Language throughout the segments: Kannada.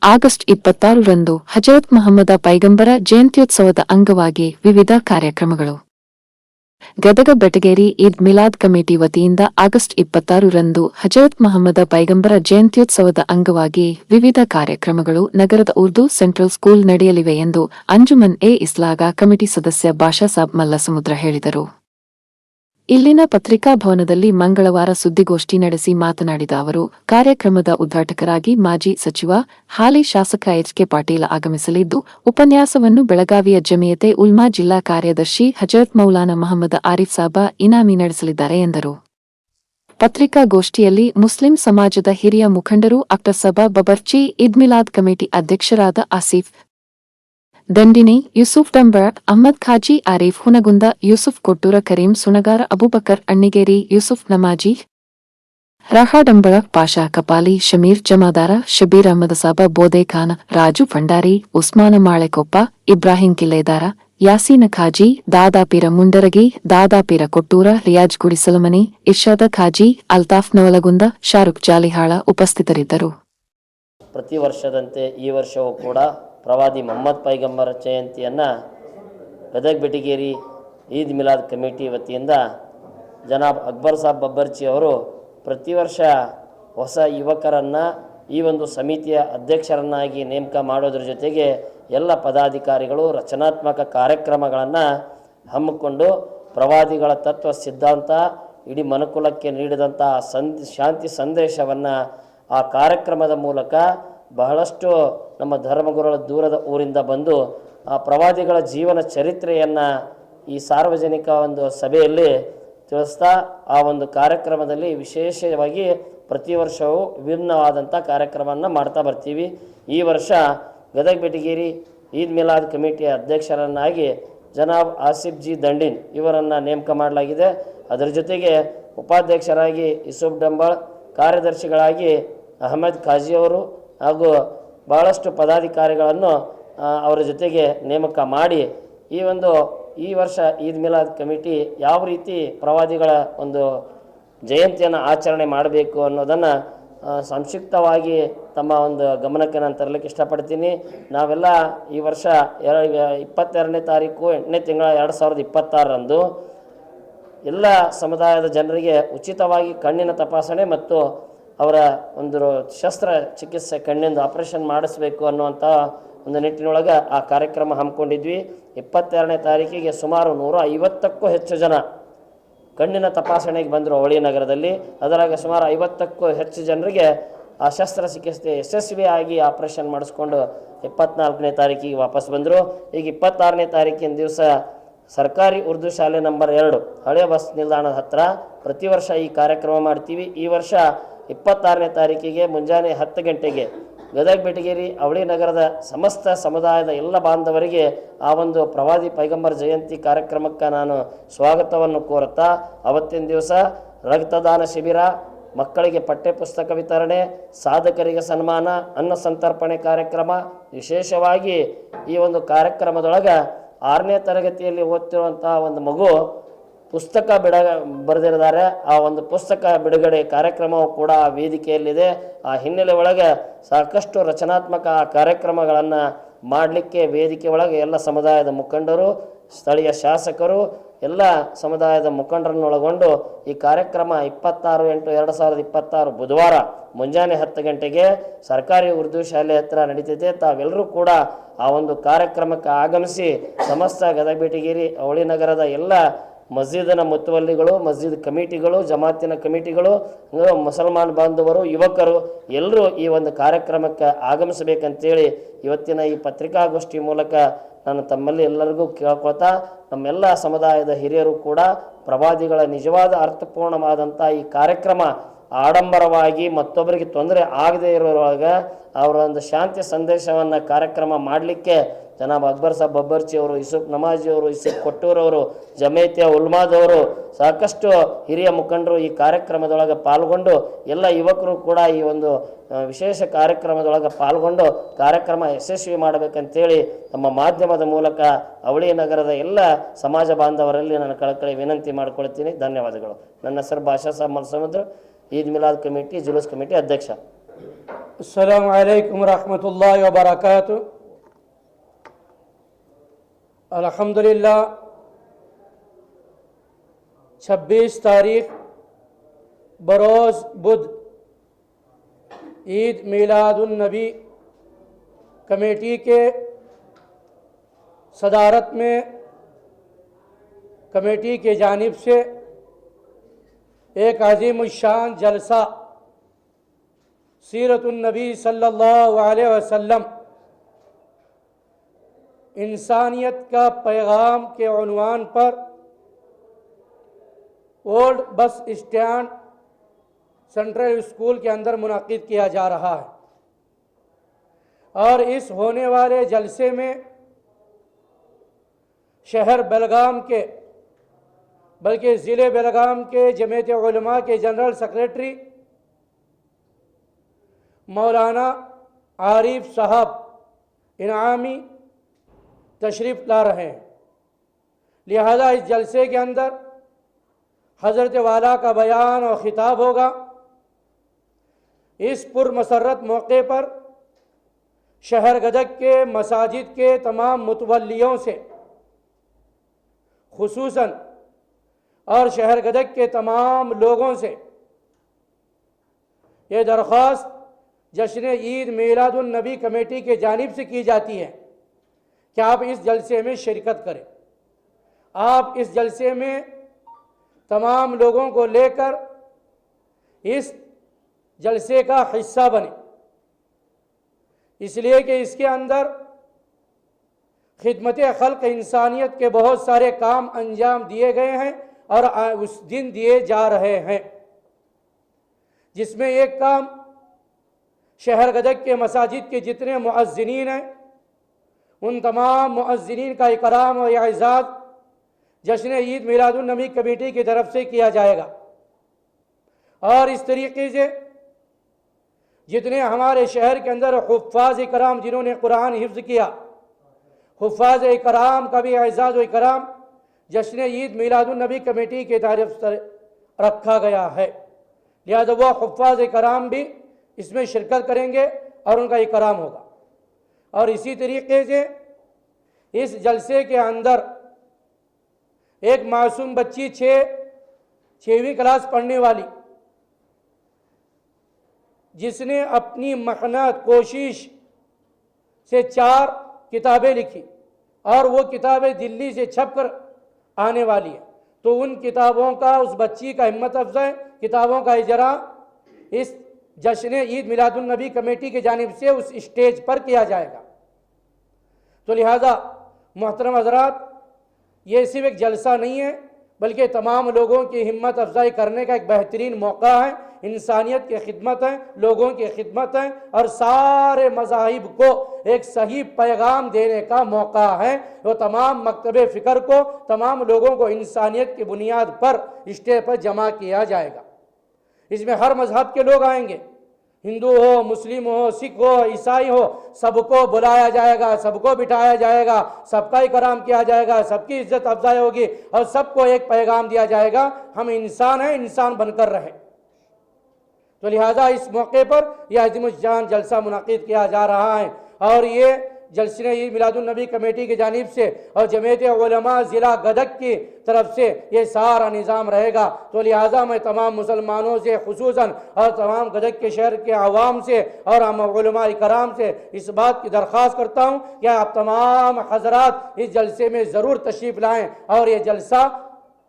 ಆಗಸ್ಟ್ 26ರಂದು ಹಜರತ್ ಮೊಹಮ್ಮದ ಪೈಗಂಬರ ಜಯಂತ್ಯೋತ್ಸವದ ಅಂಗವಾಗಿ ವಿವಿಧ ಕಾರ್ಯಕ್ರಮಗಳು. ಗದಗ ಬೆಟಗೇರಿ ಈದ್ ಮಿಲಾದ್ ಕಮಿಟಿ ವತಿಯಿಂದ ಆಗಸ್ಟ್ 26ರಂದು ಹಜರತ್ ಮೊಹಮ್ಮದ ಪೈಗಂಬರ ಜಯಂತ್ಯೋತ್ಸವದ ಅಂಗವಾಗಿ ವಿವಿಧ ಕಾರ್ಯಕ್ರಮಗಳು ನಗರದ ಉರ್ದು ಸೆಂಟ್ರಲ್ ಸ್ಕೂಲ್ ನಡೆಯಲಿವೆ ಎಂದು ಅಂಜುಮನ್ ಇಸ್ಲಾಗ ಕಮಿಟಿ ಸದಸ್ಯ ಬಾಷಾಸಾಬ್ ಮಲ್ಲಸಮುದ್ರ ಹೇಳಿದರು. ಇಲ್ಲಿನ ಪತ್ರಿಕಾ ಭವನದಲ್ಲಿ ಮಂಗಳವಾರ ಸುದ್ದಿಗೋಷ್ಠಿ ನಡೆಸಿ ಮಾತನಾಡಿದ ಅವರು, ಕಾರ್ಯಕ್ರಮದ ಉದ್ಘಾಟಕರಾಗಿ ಮಾಜಿ ಸಚಿವ, ಹಾಲಿ ಶಾಸಕ ಎಚ್.ಕೆ. ಪಾಟೀಲ ಆಗಮಿಸಲಿದ್ದು, ಉಪನ್ಯಾಸವನ್ನು ಬೆಳಗಾವಿಯ ಜಮಿಯತೆ ಉಲ್ಮಾ ಜಿಲ್ಲಾ ಕಾರ್ಯದರ್ಶಿ ಹಜರತ್ ಮೌಲಾನ ಮಹಮ್ಮದ ಆರಿಫ್ ಸಾಬ ಇನಾಮಿ ನಡೆಸಲಿದ್ದಾರೆ ಎಂದರು. ಪತ್ರಿಕಾಗೋಷ್ಠಿಯಲ್ಲಿ ಮುಸ್ಲಿಂ ಸಮಾಜದ ಹಿರಿಯ ಮುಖಂಡರು ಅಕ್ಟರ್ ಸಬಾ ಬಬರ್ಚಿ, ಈದ್ ಮಿಲಾದ್ ಕಮಿಟಿ ಅಧ್ಯಕ್ಷರಾದ ಆಸಿಫ್ ದಂಡಿನಿ, ಯೂಸುಫ್ ಡಂಬಳ, ಅಹ್ಮದ್ ಖಾಜಿ, ಆರೀಫ್ ಹುನಗುಂದ, ಯೂಸುಫ್ ಕೊಟ್ಟೂರ, ಕರೀಂ ಸುಣಗಾರ, ಅಬೂಬಕರ್ ಅಣ್ಣಿಗೇರಿ, ಯೂಸುಫ್ ನಮಾಜಿ, ರಾಹಾ ಡಂಬಳ, ಪಾಷಾ ಕಪಾಲಿ, ಶಮೀರ್ ಜಮಾದಾರ, ಶಬೀರ್ ಅಹಮದ್ ಸಾಬ ಬೋದೇಖಾನ, ರಾಜು ಭಂಡಾರಿ, ಉಸ್ಮಾನ ಮಾಳೆಕೊಪ್ಪ, ಇಬ್ರಾಹಿಂ ಕಿಲ್ಲೇದಾರ, ಯಾಸೀನ ಖಾಜಿ, ದಾದಾಪೀರ ಮುಂಡರಗಿ, ದಾದಾಪೀರ ಕೊಟ್ಟೂರ, ರಿಯಾಜ್ ಗುಡಿಸಲಮನಿ, ಇರ್ಷಾದ ಖಾಜಿ, ಅಲ್ತಾಫ್ ನವಲಗುಂದ, ಶಾರುಖ್ ಜಾಲಿಹಾಳ ಉಪಸ್ಥಿತರಿದ್ದರು. ಪ್ರತಿ ವರ್ಷದಂತೆ ಈ ವರ್ಷವೂ ಕೂಡ ಪ್ರವಾದಿ ಮೊಹಮ್ಮದ್ ಪೈಗಂಬರ ಜಯಂತಿಯನ್ನು ಗದಗ ಬೆಟಗೇರಿ ಈದ್ ಮಿಲಾದ್ ಕಮಿಟಿ ವತಿಯಿಂದ ಜನಾಬ್ ಅಕ್ಬರ್ ಸಾಬ್ ಬಬ್ಬರ್ಚಿ ಅವರು ಪ್ರತಿ ವರ್ಷ ಹೊಸ ಯುವಕರನ್ನು ಈ ಒಂದು ಸಮಿತಿಯ ಅಧ್ಯಕ್ಷರನ್ನಾಗಿ ನೇಮಕ ಮಾಡೋದ್ರ ಜೊತೆಗೆ ಎಲ್ಲ ಪದಾಧಿಕಾರಿಗಳು ರಚನಾತ್ಮಕ ಕಾರ್ಯಕ್ರಮಗಳನ್ನು ಹಮ್ಮಿಕೊಂಡು ಪ್ರವಾದಿಗಳ ತತ್ವ ಸಿದ್ಧಾಂತ ಇಡೀ ಮನುಕುಲಕ್ಕೆ ನೀಡಿದಂಥ ಶಾಂತಿ ಸಂದೇಶವನ್ನು ಆ ಕಾರ್ಯಕ್ರಮದ ಮೂಲಕ ಬಹಳಷ್ಟು ನಮ್ಮ ಧರ್ಮಗುರುಗಳ ದೂರದ ಊರಿಂದ ಬಂದು ಆ ಪ್ರವಾದಿಗಳ ಜೀವನ ಚರಿತ್ರೆಯನ್ನು ಈ ಸಾರ್ವಜನಿಕ ಒಂದು ಸಭೆಯಲ್ಲಿ ತಿಳಿಸ್ತಾ ಆ ಒಂದು ಕಾರ್ಯಕ್ರಮದಲ್ಲಿ ವಿಶೇಷವಾಗಿ ಪ್ರತಿ ವರ್ಷವೂ ವಿಭಿನ್ನವಾದಂಥ ಕಾರ್ಯಕ್ರಮವನ್ನು ಮಾಡ್ತಾ ಬರ್ತೀವಿ. ಈ ವರ್ಷ ಗದಗ ಬೆಟಗೇರಿ ಈದ್ ಮಿಲಾದ್ ಕಮಿಟಿಯ ಅಧ್ಯಕ್ಷರನ್ನಾಗಿ ಜನಾಬ್ ಆಸಿಫ್ ಜಿ ದಂಡಿನ್ ಇವರನ್ನು ನೇಮಕ ಮಾಡಲಾಗಿದೆ. ಅದರ ಜೊತೆಗೆ ಉಪಾಧ್ಯಕ್ಷರಾಗಿ ಯೂಸುಫ್ ಡಂಬಾಳ್, ಕಾರ್ಯದರ್ಶಿಗಳಾಗಿ ಅಹಮದ್ ಖಾಜಿಯವರು ಹಾಗೂ ಭಾಳಷ್ಟು ಪದಾಧಿಕಾರಿಗಳನ್ನು ಅವರ ಜೊತೆಗೆ ನೇಮಕ ಮಾಡಿ ಈ ವರ್ಷ ಈದ್ ಮಿಲಾದ್ ಕಮಿಟಿ ಯಾವ ರೀತಿ ಪ್ರವಾದಿಗಳ ಒಂದು ಜಯಂತಿಯನ್ನು ಆಚರಣೆ ಮಾಡಬೇಕು ಅನ್ನೋದನ್ನು ಸಂಕ್ಷಿಪ್ತವಾಗಿ ತಮ್ಮ ಒಂದು ಗಮನಕ್ಕೆ ನಾನು ತರಲಿಕ್ಕೆ ಇಷ್ಟಪಡ್ತೀನಿ. ನಾವೆಲ್ಲ ಈ ವರ್ಷ 22ನೇ ತಾರೀಕು 8ನೇ ತಿಂಗಳ 2026ರಂದು ಎಲ್ಲ ಸಮುದಾಯದ ಜನರಿಗೆ ಉಚಿತವಾಗಿ ಕಣ್ಣಿನ ತಪಾಸಣೆ ಮತ್ತು ಅವರ ಒಂದು ಶಸ್ತ್ರಚಿಕಿತ್ಸೆ ಕಣ್ಣಿಂದ ಆಪರೇಷನ್ ಮಾಡಿಸ್ಬೇಕು ಅನ್ನುವಂಥ ಒಂದು ನಿಟ್ಟಿನೊಳಗೆ ಆ ಕಾರ್ಯಕ್ರಮ ಹಮ್ಮಿಕೊಂಡಿದ್ವಿ. 22ನೇ ತಾರೀಕಿಗೆ ಸುಮಾರು 150ಕ್ಕೂ ಹೆಚ್ಚು ಜನ ಕಣ್ಣಿನ ತಪಾಸಣೆಗೆ ಬಂದರು ಅವಳಿ ನಗರದಲ್ಲಿ. ಅದರಾಗ ಸುಮಾರು 50ಕ್ಕೂ ಹೆಚ್ಚು ಜನರಿಗೆ ಆ ಶಸ್ತ್ರಚಿಕಿತ್ಸೆ ಯಶಸ್ವಿಯಾಗಿ ಆಪರೇಷನ್ ಮಾಡಿಸ್ಕೊಂಡು 24ನೇ ತಾರೀಕಿಗೆ ವಾಪಸ್ ಬಂದರು. ಈಗ 26ನೇ ತಾರೀಕಿನ ದಿವಸ ಸರ್ಕಾರಿ ಉರ್ದು ಶಾಲೆ ನಂಬರ್ 2 ಹಳೆಯ ಬಸ್ ನಿಲ್ದಾಣದ ಹತ್ತಿರ ಪ್ರತಿ ವರ್ಷ ಈ ಕಾರ್ಯಕ್ರಮ ಮಾಡ್ತೀವಿ. ಈ ವರ್ಷ 26ನೇ ತಾರೀಕಿಗೆ ಮುಂಜಾನೆ 10 ಗಂಟೆಗೆ ಗದಗ ಬೆಟಗೇರಿ ಅವಳಿ ನಗರದ ಸಮಸ್ತ ಸಮುದಾಯದ ಎಲ್ಲ ಬಾಂಧವರಿಗೆ ಆ ಒಂದು ಪ್ರವಾದಿ ಪೈಗಂಬರ್ ಜಯಂತಿ ಕಾರ್ಯಕ್ರಮಕ್ಕೆ ನಾನು ಸ್ವಾಗತವನ್ನು ಕೋರುತ್ತಾ, ಅವತ್ತಿನ ದಿವಸ ರಕ್ತದಾನ ಶಿಬಿರ, ಮಕ್ಕಳಿಗೆ ಪಠ್ಯಪುಸ್ತಕ ವಿತರಣೆ, ಸಾಧಕರಿಗೆ ಸನ್ಮಾನ, ಅನ್ನ ಸಂತರ್ಪಣೆ ಕಾರ್ಯಕ್ರಮ, ವಿಶೇಷವಾಗಿ ಈ ಒಂದು ಕಾರ್ಯಕ್ರಮದೊಳಗೆ 6ನೇ ತರಗತಿಯಲ್ಲಿ ಓದ್ತಿರುವಂಥ ಒಂದು ಮಗು ಪುಸ್ತಕ ಬರೆದಿದ್ದಾರೆ. ಆ ಒಂದು ಪುಸ್ತಕ ಬಿಡುಗಡೆ ಕಾರ್ಯಕ್ರಮವು ಕೂಡ ಆ ವೇದಿಕೆಯಲ್ಲಿದೆ. ಆ ಹಿನ್ನೆಲೆ ಒಳಗೆ ಸಾಕಷ್ಟು ರಚನಾತ್ಮಕ ಕಾರ್ಯಕ್ರಮಗಳನ್ನು ಮಾಡಲಿಕ್ಕೆ ವೇದಿಕೆ ಒಳಗೆ ಎಲ್ಲ ಸಮುದಾಯದ ಮುಖಂಡರು, ಸ್ಥಳೀಯ ಶಾಸಕರು, ಎಲ್ಲ ಸಮುದಾಯದ ಮುಖಂಡರನ್ನೊಳಗೊಂಡು ಈ ಕಾರ್ಯಕ್ರಮ 26/8/2026 ಬುಧವಾರ ಮುಂಜಾನೆ 10 ಗಂಟೆಗೆ ಸರ್ಕಾರಿ ಉರ್ದು ಶಾಲೆ ಹತ್ರ ನಡೀತಿದೆ. ತಾವೆಲ್ಲರೂ ಕೂಡ ಆ ಒಂದು ಕಾರ್ಯಕ್ರಮಕ್ಕೆ ಆಗಮಿಸಿ ಸಮಸ್ತ ಗದಗ ಬೆಟಗೇರಿ ಅವಳಿ ನಗರದ ಎಲ್ಲ ಮಸ್ಜಿದಿನ ಮುತುವಲ್ಲಿಗಳು, ಮಸ್ಜಿದ್ ಕಮಿಟಿಗಳು, ಜಮಾತಿನ ಕಮಿಟಿಗಳು, ಮುಸಲ್ಮಾನ್ ಬಾಂಧವರು, ಯುವಕರು ಎಲ್ಲರೂ ಈ ಒಂದು ಕಾರ್ಯಕ್ರಮಕ್ಕೆ ಆಗಮಿಸಬೇಕಂತೇಳಿ ಇವತ್ತಿನ ಈ ಪತ್ರಿಕಾಗೋಷ್ಠಿ ಮೂಲಕ ನಾನು ತಮ್ಮಲ್ಲಿ ಎಲ್ಲರಿಗೂ ಕೇಳ್ಕೊತಾ, ನಮ್ಮೆಲ್ಲ ಸಮುದಾಯದ ಹಿರಿಯರು ಕೂಡ ಪ್ರವಾದಿಗಳ ನಿಜವಾದ ಅರ್ಥಪೂರ್ಣವಾದಂಥ ಈ ಕಾರ್ಯಕ್ರಮ ಆಡಂಬರವಾಗಿ ಮತ್ತೊಬ್ಬರಿಗೆ ತೊಂದರೆ ಆಗದೇ ಇರೋವಾಗ ಅವರ ಒಂದು ಶಾಂತಿ ಸಂದೇಶವನ್ನು ಕಾರ್ಯಕ್ರಮ ಮಾಡಲಿಕ್ಕೆ ಜನಾಬ್ ಅಕ್ಬರ್ ಸಾಬ್ ಬಬ್ಬರ್ಚಿ ಅವರು, ಯೂಸುಫ್ ನಮಾಜಿ ಅವರು, ಯೂಸುಫ್ ಕೊಟ್ಟೂರವರು, ಜಮೈತಿಯ ಉಲ್ಮಾದವರು, ಸಾಕಷ್ಟು ಹಿರಿಯ ಮುಖಂಡರು ಈ ಕಾರ್ಯಕ್ರಮದೊಳಗೆ ಪಾಲ್ಗೊಂಡು ಎಲ್ಲ ಯುವಕರು ಕೂಡ ಈ ಒಂದು ವಿಶೇಷ ಕಾರ್ಯಕ್ರಮದೊಳಗೆ ಪಾಲ್ಗೊಂಡು ಕಾರ್ಯಕ್ರಮ ಯಶಸ್ವಿ ಮಾಡಬೇಕಂತೇಳಿ ನಮ್ಮ ಮಾಧ್ಯಮದ ಮೂಲಕ ಅವಳಿ ನಗರದ ಎಲ್ಲ ಸಮಾಜ ಬಾಂಧವರಲ್ಲಿ ನಾನು ಕಳಕಳಿ ವಿನಂತಿ ಮಾಡಿಕೊಳ್ತೀನಿ. ಧನ್ಯವಾದಗಳು. ನನ್ನ ಹೆಸರು ಬಾಷಾಸಾಬ್ ಮಲ್ಲಸಮುದ್ರ, ಈದ್ ಮಿಲಾದ್ ಕಮಿಟಿ ಜುಲೂಸ್ ಕಮಿಟಿ ಅಧ್ಯಕ್ಷ. अस्सलामु अलैकुम रहमतुल्लाहि व बरकातुहू। अल्हम्दुलिल्लाह 26 तारीख बरोज़ बुध ईद मिलादुन नबी कमेटी के सदारत में कमेटी के जानिब से एक अज़ीमुश्शान जलसा सीरतुन नबी सल्लल्लाहु अलैहि वसल्लम इंसानियत का पैगाम के उन्वान पर old bus stand central school के अंदर मुनाकिद किया जा रहा है। और इस होने वाले जलसे में शहर बेलगाम के बल्कि ज़िले बेलगाम के जमीयत उलमा के जनरल सेक्रेटरी मौलाना आरिफ साहब इनामी तशरीफ़ ला रहे हैं। लिहाजा इस जलसे के अंदर हज़रत वाला का बयान और ख़िताब होगा। इस पुरमसरत मौके पर शहर गदग के मसाजिद के तमाम मुतवल्लियों से खुसूसन और शहर गदग के तमाम लोगों से ये दरख्वास्त जश्न ईद मिलादुन नबी कमेटी के जानिब से की जाती है कि आप इस जलसे में शिरकत करें। आप इस जलसे में तमाम लोगों को लेकर इस जलसे का हिस्सा बने, इसलिए कि इसके अंदर खिदमत खल्क इंसानियत के बहुत सारे काम अंजाम दिए गए हैं और उस दिन दिए जा रहे हैं, जिसमें एक काम शहर गदग के मसाजिद के जितने मुअज्जिनीन हैं उन तमाम मुअज्जिनीन का इकराम और एजाज़ जश्न ईद मिलादुन नबी कमेटी की तरफ से किया जाएगा। और इस तरीके से जितने हमारे शहर के अंदर हुफ़्फ़ाज़ इकराम जिन्होंने कुरान हिफ्ज़ किया, हुफ़्फ़ाज़ इकराम का भी एजाज़ व इकराम जश्न ईद मिलादुन नबी कमेटी की तरफ से रखा गया है। लिहाजा वह हुफ़्फ़ाज़ इकराम भी इसमें शिरकत करेंगे और उनका इकराम होगा। और इसी तरीके से इस जलसे के अंदर एक मासूम बच्ची 6वीं क्लास पढ़ने वाली जिसने अपनी मेहनत कोशिश से 4 किताबें लिखी और वो किताबें दिल्ली से छप कर आने वाली है, तो उन किताबों का उस बच्ची का हिम्मत अफज़ाई किताबों का इजरा इस जश्न ईद मिलादुन नबी कमेटी की जानिब से उस स्टेज पर किया जाएगा। तो लिहाजा मोहतरम हज़रात, ये सिर्फ एक जलसा नहीं है बल्कि तमाम लोगों की हिम्मत अफजाई करने का एक बेहतरीन मौका है। इंसानियत की खिदमत है, लोगों की खिदमत है और सारे मज़ाहिब को एक सही पैगाम देने का मौका है। वो तमाम मकतबे फ़िक्र को, तमाम लोगों को इंसानियत की बुनियाद पर स्टेज पर जमा किया जाएगा। इसमें हर मज़हब के लोग आएंगे, हिंदू हो, मुस्लिम हो, सिख हो, ईसाई हो, सबको बुलाया जाएगा, सबको बिठाया जाएगा, सबका इकराम किया जाएगा, सबकी इज्जत अफजाई होगी और सबको एक पैगाम दिया जाएगा, हम इंसान हैं, इंसान बनकर रहे। तो लिहाजा इस मौके पर यह अज़ीमुश्शान जलसा मुनाकिद किया जा रहा है और ये जश्न ईद मिलादुन नबी कमेटी की जानिब से और जमीयत उलमा ज़िला गदग की तरफ से ये सारा निज़ाम रहेगा। तो लिहाजा मैं तमाम मुसलमानों से खुसूसन और तमाम गदग के शहर के आवाम से और हम उलमा इकराम से इस बात की दरख्वास्त करता हूँ कि आप तमाम हज़रात इस जलसे में ज़रूर तशरीफ़ लाएँ और ये जलसा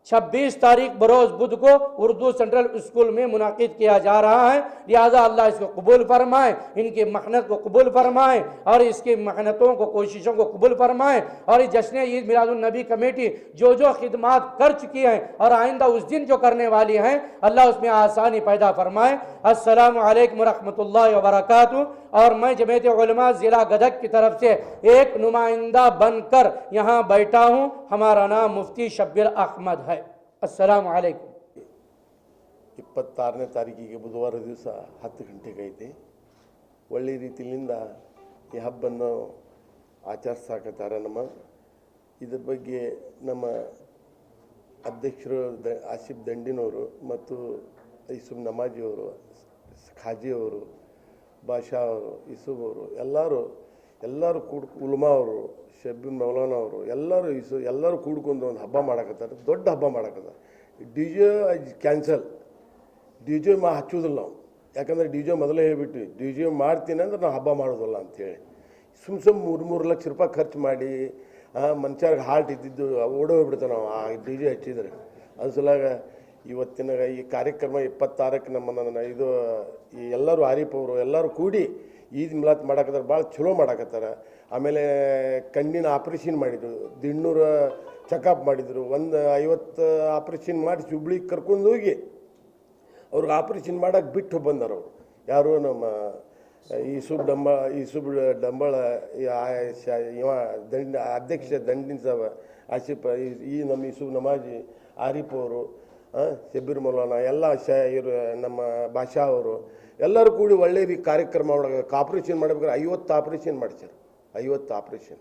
26 तारीख बरोज़ बुध को उर्दू सेंट्रल स्कूल में मुनाकिद किया जा रहा है। लिहाजा अल्लाह इसको कबूल फरमाए, इनकी मेहनत को कबूल फरमाए और इसकी मेहनतों को, कोशिशों को कबूल फरमाए और इस जश्न ईद मिलादुन नबी कमेटी जो जो खिदमात कर चुकी है और आइंदा उस दिन जो करने वाली हैं, अल्लाह उसमें आसानी पैदा फरमाए। अस्सलामु अलैकुम रहमतुल्लाहि व बरकातुहू। और मैं जमीयत उलमा ज़िला गदग की तरफ से एक नुमाइंदा बनकर यहाँ बैठा हूँ। हमारा नाम मुफ्ती शब्बीर अहमद है। अस्सलामु अलैकुम। 26ನೇ ತಾರೀಕಿಗೆ ಬುಧವಾರ ದಿವಸ 10 ಗಂಟೆಗೆ ಐತೆ ಒಳ್ಳೆ ರೀತಿಯಿಂದ ಈ ಹಬ್ಬವನ್ನು ಆಚರಿಸಾಕತ್ತಾರೆ. ಇದ್ರ ಬಗ್ಗೆ ನಮ್ಮ ಅಧ್ಯಕ್ಷರು ಆಸಿಫ್ ದಂಡಿನವರು ಮತ್ತು ಐಸುಮ್ ನಮಾಜಿಯವರು, ಖಾಜಿಯವರು ಬಾಷಾ ಅವರು, ಯೂಸುಫ್ ಅವರು, ಎಲ್ಲರೂ ಉಲ್ಮಾ ಅವರು, ಶಬ್ಬೀರ್ ಮೌಲಾನ ಅವರು ಎಲ್ಲರೂ ಕೂಡ್ಕೊಂಡು ಒಂದು ಹಬ್ಬ ಮಾಡಕತ್ತಾರೆ, ದೊಡ್ಡ ಹಬ್ಬ ಮಾಡಕತ್ತಾರೆ. D J cancel, D J ಹಚ್ಚೋದಿಲ್ಲ ನಾವು, ಯಾಕಂದರೆ ಡಿ ಜೆ ಮೊದಲೇ ಹೇಳ್ಬಿಟ್ವಿ, ಡಿ ಜೆ ಮಾಡ್ತೀನಿ ಅಂದ್ರೆ ನಾವು ಹಬ್ಬ ಮಾಡೋದಿಲ್ಲ ಅಂಥೇಳಿ. ಸುಮ್ಮ 3 ಲಕ್ಷ ರೂಪಾಯಿ ಖರ್ಚು ಮಾಡಿ ಮನುಷ್ಯರಿಗೆ ಹಾರ್ಟ್ ಇದ್ದಿದ್ದು ಓಡೋಗ್ಬಿಡ್ತಾವೆ ನಾವು ಆ ಡಿ ಜೆ ಹಚ್ಚಿದ್ರೆ. ಅದ್ರ ಸಲಾಗ ಇವತ್ತಿನ ಈ ಕಾರ್ಯಕ್ರಮ 26ಕ್ಕೆ ನಮ್ಮ ಇದು ಈ ಎಲ್ಲರೂ ಆರಿಫ್ ಅವರು ಎಲ್ಲರೂ ಕೂಡಿ ಈದ್ ಮಿಲಾದ್ ಮಾಡಕತ್ತಾರೆ, ಭಾಳ ಚಲೋ ಮಾಡಕತ್ತಾರೆ. ಆಮೇಲೆ ಕಣ್ಣಿನ ಆಪ್ರೇಷನ್ ಮಾಡಿದರು, ದಿಣ್ಣೂರ ಚೆಕಪ್ ಮಾಡಿದರು, 50 ಆಪ್ರೇಷನ್ ಮಾಡಿ ಹುಬ್ಳಿಗೆ ಕರ್ಕೊಂಡು ಹೋಗಿ ಅವ್ರಿಗೆ ಆಪ್ರೇಷನ್ ಮಾಡೋಕ್ಕೆ ಬಿಟ್ಟು ಬಂದರು. ಅವರು ಯಾರು ನಮ್ಮ ಯೂಸುಫ್ ಡಂಬಳ ಇವ ಅಧ್ಯಕ್ಷ ದಂಡಿನ ಸಾಬ ಆಸಿಫ್, ಈ ನಮ್ಮ ಯೂಸುಫ್ ನಮಾಜಿ, ಆರಿಫ್ ಅವರು, ಶಬ್ಬೀರ್ ಮೌಲಾನ ಎಲ್ಲ ಇವರು ನಮ್ಮ ಬಾಷಾ ಅವರು ಎಲ್ಲರೂ ಕೂಡಿ ಒಳ್ಳೆ ಕಾರ್ಯಕ್ರಮ ಒಳಗೆ ಆಪ್ರೇಷನ್ ಮಾಡ್ಬೇಕಾದ್ರೆ 50 ಆಪ್ರೇಷನ್ ಮಾಡಿಸ್ಯಾರ. 50 ಆಪ್ರೇಷನ್.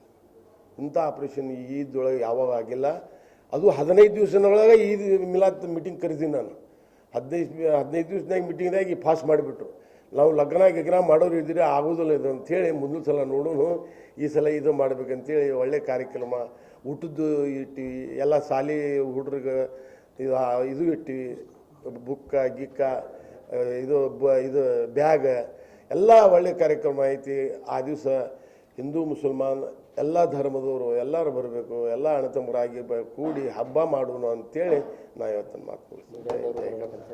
ಇಂಥ ಆಪ್ರೇಷನ್ ಈದೊಳಗೆ ಯಾವಾಗ ಆಗಿಲ್ಲ. ಅದು 15 ದಿವಸದೊಳಗೆ ಈದ್ ಮಿಲಾದ್ ಮೀಟಿಂಗ್ ಕರೆದೀನಿ ನಾನು. 15 ದಿವಸದಾಗ ಮೀಟಿಂಗ್ದಾಗಿ ಪಾಸ್ ಮಾಡಿಬಿಟ್ರು. ನಾವು ಲಗ್ನ ಮಾಡೋರು ಇದ್ದೀರಿ, ಆಗೋದಿಲ್ಲ ಇದು ಅಂಥೇಳಿ ಮುಂದಿನ ಸಲ ನೋಡೋಣ, ಈ ಸಲ ಇದು ಮಾಡ್ಬೇಕಂತೇಳಿ ಒಳ್ಳೆ ಕಾರ್ಯಕ್ರಮ. ಊಟದ್ದು ಇಟ್ಟಿವಿ, ಎಲ್ಲ ಶಾಲೆ ಹುಡ್ರಿಗೆ ಇದು ಇಟ್ಟಿವಿ, ಬುಕ್ಕ ಗಿಕ್ಕ ಇದು ಬ್ಯಾಗ್ ಎಲ್ಲ ಒಳ್ಳೆ ಕಾರ್ಯಕ್ರಮ ಐತಿ. ಆ ದಿವಸ ಹಿಂದೂ ಮುಸಲ್ಮಾನ್ ಎಲ್ಲ ಧರ್ಮದವರು ಎಲ್ಲರೂ ಬರಬೇಕು, ಎಲ್ಲ ಅಣ್ಣತಮ್ಮರಾಗಿ ಕೂಡಿ ಹಬ್ಬ ಮಾಡೋಣ ಅಂತೇಳಿ ನಾ ಇವತ್ತನ್ನು ಮಾತು ಮುಗಿಸ್ತೀನಿ.